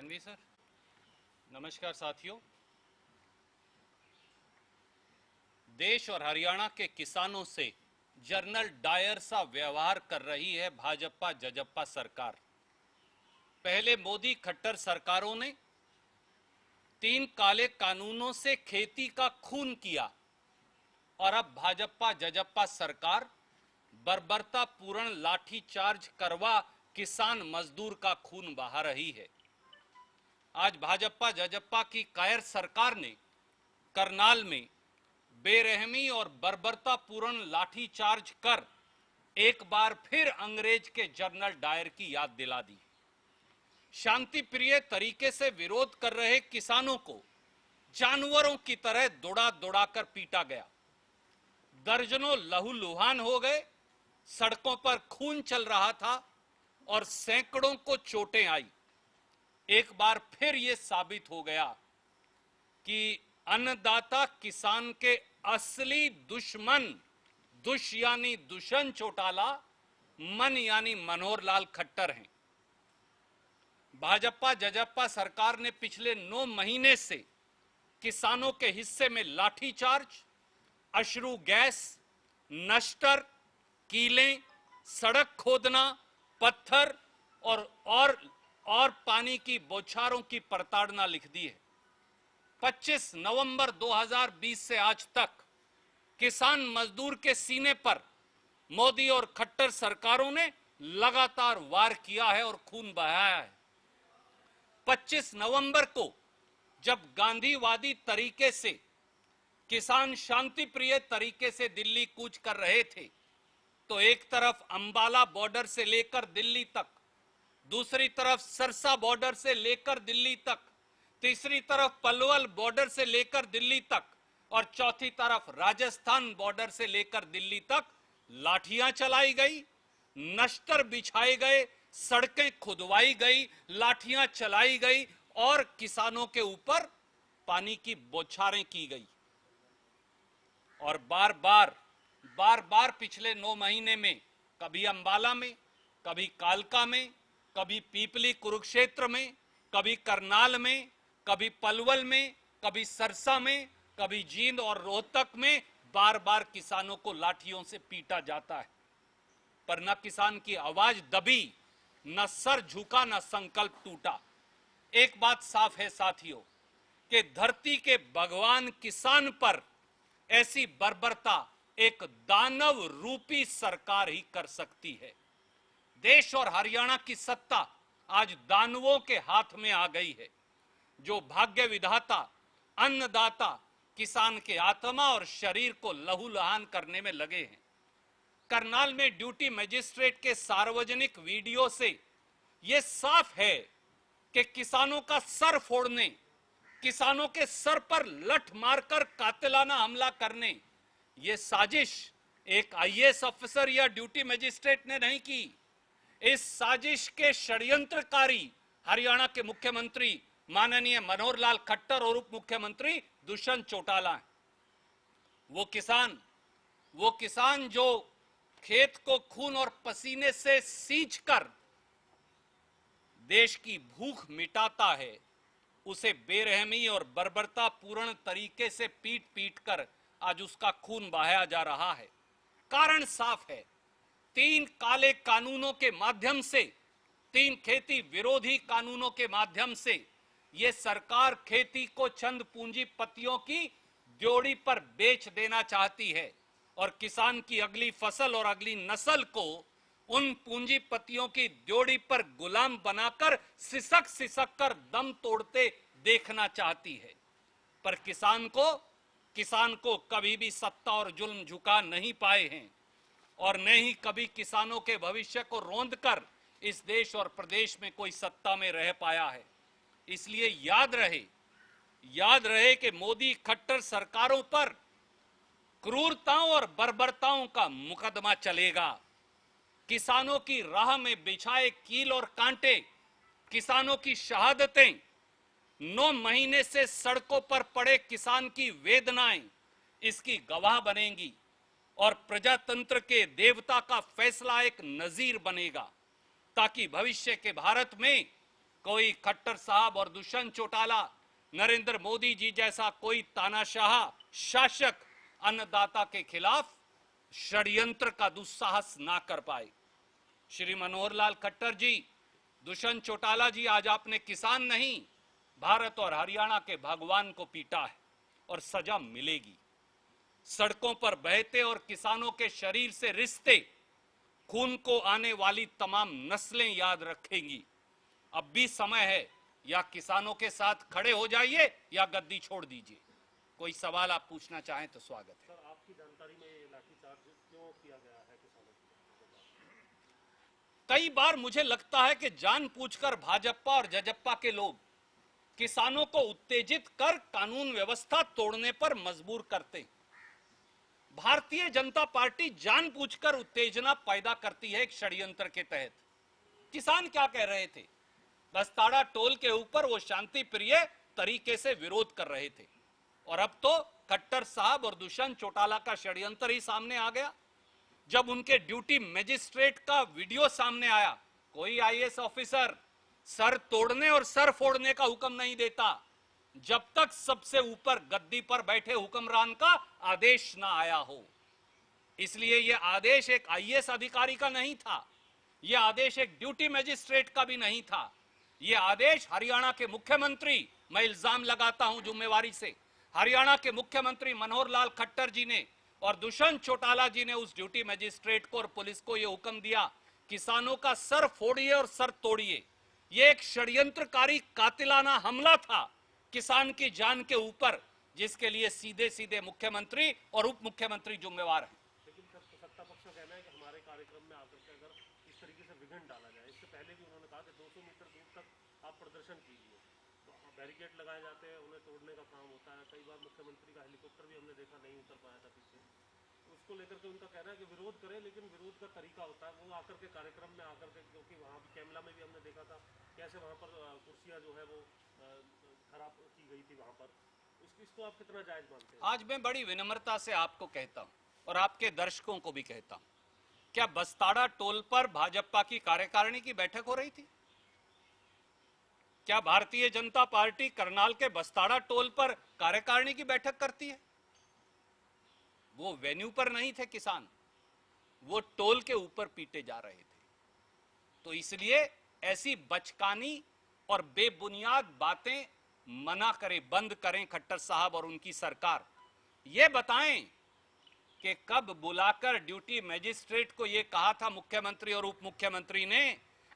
Ranveer sir, नमस्कार साथियों। देश और हरियाणा के किसानों से जनरल डायर सा व्यवहार कर रही है भाजपा जजप्पा सरकार। पहले मोदी खट्टर सरकारों ने 3 काले कानूनों से खेती का खून किया और अब भाजपा जजप्पा सरकार बर्बरतापूर्ण लाठीचार्ज करवा किसान मजदूर का खून बहा रही है। आज भाजपा जजप्पा की कायर सरकार ने करनाल में बेरहमी और बर्बरतापूर्ण लाठीचार्ज कर एक बार फिर अंग्रेज के जनरल डायर की याद दिला दी। शांति प्रिय तरीके से विरोध कर रहे किसानों को जानवरों की तरह दौड़ा दौड़ा कर पीटा गया। दर्जनों लहूलुहान हो गए, सड़कों पर खून चल रहा था और सैकड़ों को चोटें आई। एक बार फिर यह साबित हो गया कि अन्नदाता किसान के असली दुश्मन यानी दुष्यंत चौटाला, मन यानी मनोहर लाल खट्टर हैं। भाजपा जजप्पा सरकार ने पिछले 9 महीने से किसानों के हिस्से में लाठीचार्ज, अश्रु गैस, नश्तर, कीलें, सड़क खोदना, पत्थर और पानी की बौछारों की प्रताड़ना लिख दी है। 25 नवंबर 2020 से आज तक किसान मजदूर के सीने पर मोदी और खट्टर सरकारों ने लगातार वार किया है और खून बहाया है। 25 नवंबर को जब गांधीवादी तरीके से किसान शांति प्रिय तरीके से दिल्ली कूच कर रहे थे, तो एक तरफ अंबाला बॉर्डर से लेकर दिल्ली तक, दूसरी तरफ सरसा बॉर्डर से लेकर दिल्ली तक, तीसरी तरफ पलवल बॉर्डर से लेकर दिल्ली तक और चौथी तरफ राजस्थान बॉर्डर से लेकर दिल्ली तक लाठियां चलाई गई, नश्तर बिछाए गए, सड़कें खुदवाई गई, लाठियां चलाई गई और किसानों के ऊपर पानी की बौछारें की गई। और बार बार पिछले 9 महीने में कभी अंबाला में, कभी कालका में, कभी पीपली कुरुक्षेत्र में, कभी करनाल में, कभी पलवल में, कभी सरसा में, कभी जींद और रोहतक में बार बार किसानों को लाठियों से पीटा जाता है। पर न किसान की आवाज दबी, न सर झुका, न संकल्प टूटा। एक बात साफ है साथियों कि धरती के भगवान किसान पर ऐसी बर्बरता एक दानव रूपी सरकार ही कर सकती है। देश और हरियाणा की सत्ता आज दानवों के हाथ में आ गई है, जो भाग्य विधाता, अन्नदाता, किसान के आत्मा और शरीर को लहूलुहान करने में लगे हैं। करनाल में ड्यूटी मजिस्ट्रेट के सार्वजनिक वीडियो से यह साफ है कि किसानों का सर फोड़ने, किसानों के सर पर लठ मारकर कातिलाना हमला करने, यह साजिश एक आईएएस ऑफिसर या ड्यूटी मजिस्ट्रेट ने नहीं की। इस साजिश के षड्यंत्रकारी हरियाणा के मुख्यमंत्री माननीय मनोहर लाल खट्टर और उप मुख्यमंत्री दुष्यंत चौटाला हैं। वो किसान जो खेत को खून और पसीने से सींचकर देश की भूख मिटाता है, उसे बेरहमी और बर्बरतापूर्ण तरीके से पीट पीट कर आज उसका खून बहाया जा रहा है। कारण साफ है, 3 काले कानूनों के माध्यम से, 3 खेती विरोधी कानूनों के माध्यम से ये सरकार खेती को चंद पूंजीपतियों की ड्योढ़ी पर बेच देना चाहती है और किसान की अगली फसल और अगली नस्ल को उन पूंजीपतियों की ड्योढ़ी पर गुलाम बनाकर सिसक सिसक कर दम तोड़ते देखना चाहती है। पर किसान को कभी भी सत्ता और जुल्म झुका नहीं पाए हैं और न ही कभी किसानों के भविष्य को रौंद कर इस देश और प्रदेश में कोई सत्ता में रह पाया है। इसलिए याद रहे कि मोदी खट्टर सरकारों पर क्रूरताओं और बर्बरताओं का मुकदमा चलेगा। किसानों की राह में बिछाए कील और कांटे, किसानों की शहादतें, 9 महीने से सड़कों पर पड़े किसान की वेदनाएं इसकी गवाह बनेंगी और प्रजातंत्र के देवता का फैसला एक नजीर बनेगा, ताकि भविष्य के भारत में कोई खट्टर साहब और दुष्यंत चौटाला, नरेंद्र मोदी जी जैसा कोई तानाशाह शासक अन्नदाता के खिलाफ षड्यंत्र का दुस्साहस ना कर पाए। श्री मनोहर लाल खट्टर जी, दुष्यंत चौटाला जी, आज आपने किसान नहीं, भारत और हरियाणा के भगवान को पीटा है और सजा मिलेगी। सड़कों पर बहते और किसानों के शरीर से रिश्ते खून को आने वाली तमाम नस्लें याद रखेंगी। अब भी समय है, या किसानों के साथ खड़े हो जाइए या गद्दी छोड़ दीजिए। कोई सवाल आप पूछना चाहें तो स्वागत है। सर, आपकी जानकारी में ये लाठीचार्ज क्यों किया गया है किसानों के? कई बार मुझे लगता है कि जानबूझकर भाजपा और जजप्पा के लोग किसानों को उत्तेजित कर कानून व्यवस्था तोड़ने पर मजबूर करते। भारतीय जनता पार्टी जानबूझकर उत्तेजना पैदा करती है एक षड्यंत्र के तहत। किसान क्या कह रहे थे? बस्ताड़ा टोल के ऊपर वो शांति प्रिय तरीके से विरोध कर रहे थे, और अब तो खट्टर साहब और दुष्यंत चौटाला का षड्यंत्र ही सामने आ गया। जब उनके ड्यूटी मजिस्ट्रेट का वीडियो सामने आया, कोई आईएएस ऑफिसर सर तोड़ने और सर फोड़ने का हुक्म नहीं देता जब तक सबसे ऊपर गद्दी पर बैठे हुक्मरान का आदेश ना आया हो। इसलिए यह आदेश एक आईएएस अधिकारी का नहीं था, यह आदेश एक ड्यूटी मजिस्ट्रेट का भी नहीं था। यह आदेश हरियाणा के मुख्यमंत्री, मैं इल्जाम लगाता हूं जिम्मेवारी से, हरियाणा के मुख्यमंत्री मनोहर लाल खट्टर जी ने और दुष्यंत चौटाला जी ने उस ड्यूटी मजिस्ट्रेट को और पुलिस को यह हुक्म दिया, किसानों का सर फोड़िए और सर तोड़िए। यह एक षड्यंत्रकारी कातिलाना हमला था किसान की जान के ऊपर, जिसके लिए सीधे सीधे मुख्यमंत्री और उप मुख्यमंत्री जिम्मेवार हैं। लेकिन सत्ता पक्ष का कहना है कि हमारे कार्यक्रम में आकर के अगर इस तरीके से विघ्न डाला जाए, इससे पहले भी उन्होंने कहा कि 200 मीटर दूर तक आप प्रदर्शन कीजिए, तो बैरिकेड लगाए जाते हैं, उन्हें तोड़ने का काम होता है। कई बार मुख्यमंत्री का हेलीकॉप्टर भी हमने देखा नहीं उतर पाया था पीछे। तो उसको लेकर के उनका कहना है कि विरोध करें, लेकिन विरोध का तरीका होता है वो आकर के कार्यक्रम में आकर के, क्योंकि वहाँ भी कैमला में भी हमने देखा था कैसे वहाँ पर कुर्सियाँ जो है वो खराब की गई थी वहाँ पर। इसको आप कितना जायज मानते हैं? आज मैं बड़ी विनम्रता से आपको कहता हूं और आपके दर्शकों को भी कहता हूं, क्या बस्ताड़ा टोल पर भाजपा की कार्यकारिणी की बैठक हो रही थी? क्या भारतीय जनता पार्टी करनाल के बस्ताड़ा टोल पर कार्यकारिणी की बैठक करती है? वो वेन्यू पर नहीं थे किसान, वो टोल के ऊपर पीटे जा रहे थे। तो इसलिए ऐसी बचकानी और बेबुनियाद बातें मना करें, बंद करें खट्टर साहब और उनकी सरकार। ये बताएं कि कब बुलाकर ड्यूटी मजिस्ट्रेट को यह कहा था मुख्यमंत्री और उप मुख्यमंत्री ने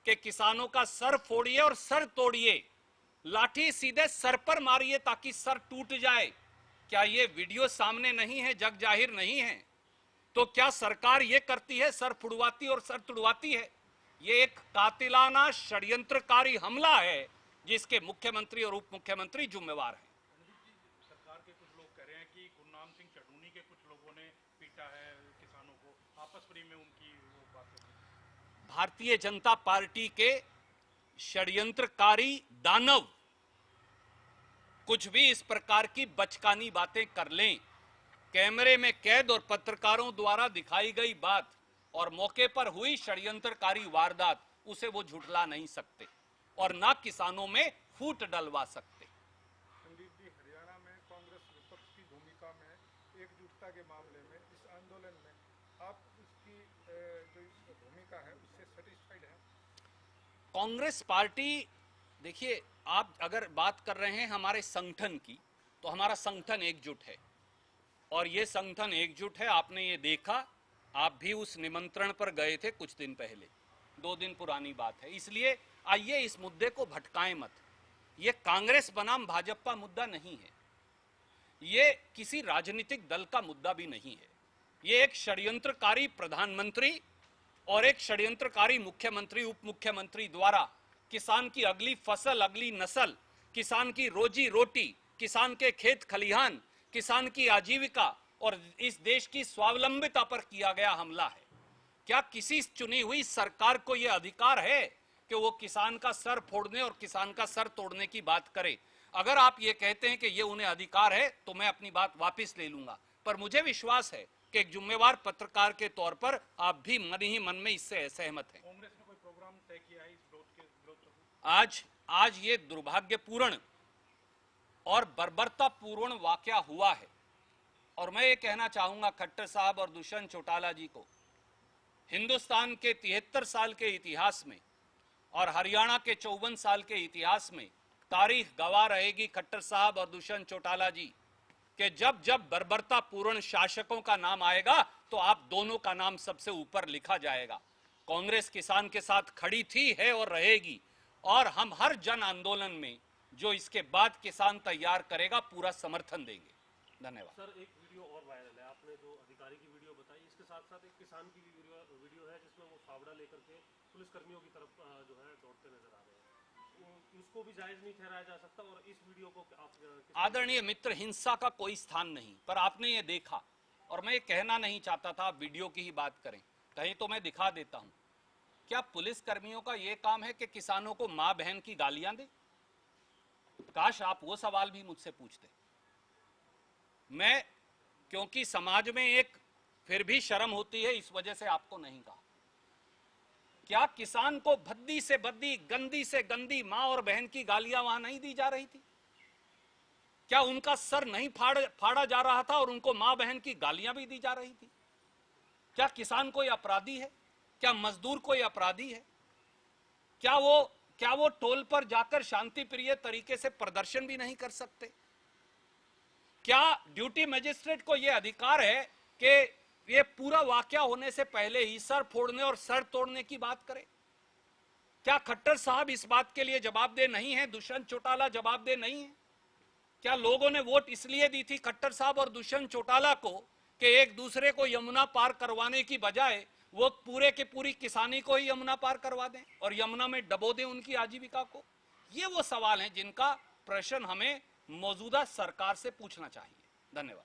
कि किसानों का सर फोड़िए और सर तोड़िए, लाठी सीधे सर पर मारिए ताकि सर टूट जाए। क्या यह वीडियो सामने नहीं है, जग जाहिर नहीं है? तो क्या सरकार यह करती है, सर फुड़वाती और सर तुड़वाती है? यह एक कातिलाना षड्यंत्रकारी हमला है जिसके मुख्यमंत्री और उप मुख्यमंत्री जिम्मेवार हैं। सरकार के कुछ लोग कह रहे हैं कि गुरनाम सिंह चढ़ूनी के कुछ लोगों ने पीटा है किसानों को, आपस में उनकी वो बात है। भारतीय जनता पार्टी के षड्यंत्रकारी दानव कुछ भी इस प्रकार की बचकानी बातें कर लें, कैमरे में कैद और पत्रकारों द्वारा दिखाई गई बात और मौके पर हुई षड्यंत्रकारी वारदात, उसे वो झुठला नहीं सकते और ना किसानों में फूट डलवा सकते। संदीप जी, हरियाणा में कांग्रेस विपक्ष की भूमिका में एकजुटता के मामले में इस आंदोलन में आप उसकी जो भूमिका है उससे सेटिस्फाइड हैं? कांग्रेस पार्टी, देखिए, आप अगर बात कर रहे हैं हमारे संगठन की, तो हमारा संगठन एकजुट है और ये संगठन एकजुट है। आपने ये देखा, आप भी उस निमंत्रण पर गए थे कुछ दिन पहले, 2 दिन पुरानी बात है। इसलिए आइए इस मुद्दे को भटकाएं मत। ये कांग्रेस बनाम भाजपा मुद्दा नहीं है, ये किसी राजनीतिक दल का मुद्दा भी नहीं है। ये एक षड्यंत्रकारी प्रधानमंत्री और एक षड्यंत्रकारी मुख्यमंत्री उप मुख्यमंत्री द्वारा किसान की अगली फसल, अगली नस्ल, किसान की रोजी रोटी, किसान के खेत खलिहान, किसान की आजीविका और इस देश की स्वावलंबिता पर किया गया हमला है। क्या किसी चुनी हुई सरकार को यह अधिकार है कि वो किसान का सर फोड़ने और किसान का सर तोड़ने की बात करे? अगर आप ये कहते हैं कि ये उन्हें अधिकार है तो मैं अपनी बात वापस ले लूंगा, पर मुझे विश्वास है कि एक जिम्मेवार पत्रकार के तौर पर आप भी मन ही मन में इससे सहमत हैं। कांग्रेस ने कोई प्रोग्राम तय किया है इस विरोध के विरोध? आज आज ये दुर्भाग्यपूर्ण और बर्बरतापूर्ण वाकया हुआ है। और मैं ये कहना चाहूंगा खट्टर साहब और दुष्यंत चौटाला जी को, हिंदुस्तान के 73 साल के इतिहास में और हरियाणा के 54 साल के इतिहास में तारीख गवाह रहेगी खट्टर साहब और दुष्यंत चौटाला जी कि जब जब बर्बरतापूर्ण शासकों का नाम आएगा तो आप दोनों का नाम सबसे ऊपर लिखा जाएगा। कांग्रेस किसान के साथ खड़ी थी, है और रहेगी, और हम हर जन आंदोलन में जो इसके बाद किसान तैयार करेगा पूरा समर्थन देंगे। धन्यवाद। सर, एक वीडियो और वायरल है, आपने जो अधिकारी की वीडियो बताई, इसके साथ साथ एक किसान की भी वीडियो है जिसमें वो फावड़ा लेकर के पुलिसकर्मियों की तरफ जो है दौड़ते नजर आ रहे हैं। इसको भी जायज नहीं ठहराया जा सकता? और इस वीडियो को आप आदरणीय मित्र, हिंसा का कोई स्थान नहीं, पर आपने ये देखा, और मैं ये कहना नहीं चाहता था आप वीडियो की ही बात करें, कहीं तो मैं दिखा देता हूं। क्या पुलिस कर्मियों का यह काम है कि किसानों को मां बहन की गालियां दे? काश आप वो सवाल भी मुझसे पूछते। मैं, क्योंकि समाज में एक फिर भी शर्म होती है, इस वजह से आपको नहीं कहा। क्या किसान को भद्दी से भद्दी, गंदी से गंदी मां और बहन की गालियां वहां नहीं दी जा रही थी? क्या उनका सर नहीं फाड़ा जा रहा था और उनको मां बहन की गालियां भी दी जा रही थी? क्या किसान कोई अपराधी है? क्या मजदूर कोई अपराधी है? क्या वो टोल पर जाकर शांति प्रिय तरीके से प्रदर्शन भी नहीं कर सकते? क्या ड्यूटी मजिस्ट्रेट को यह अधिकार है कि ये पूरा वाकया होने से पहले ही सर फोड़ने और सर तोड़ने की बात करे? क्या खट्टर साहब इस बात के लिए जवाबदेह नहीं है? दुष्यंत चौटाला जवाबदेह नहीं है? क्या लोगों ने वोट इसलिए दी थी खट्टर साहब और दुष्यंत चौटाला को कि एक दूसरे को यमुना पार करवाने की बजाय वो पूरे के पूरी किसानी को ही यमुना पार करवा दें और यमुना में डबो दें उनकी आजीविका को? ये वो सवाल हैं जिनका प्रश्न हमें मौजूदा सरकार से पूछना चाहिए। धन्यवाद।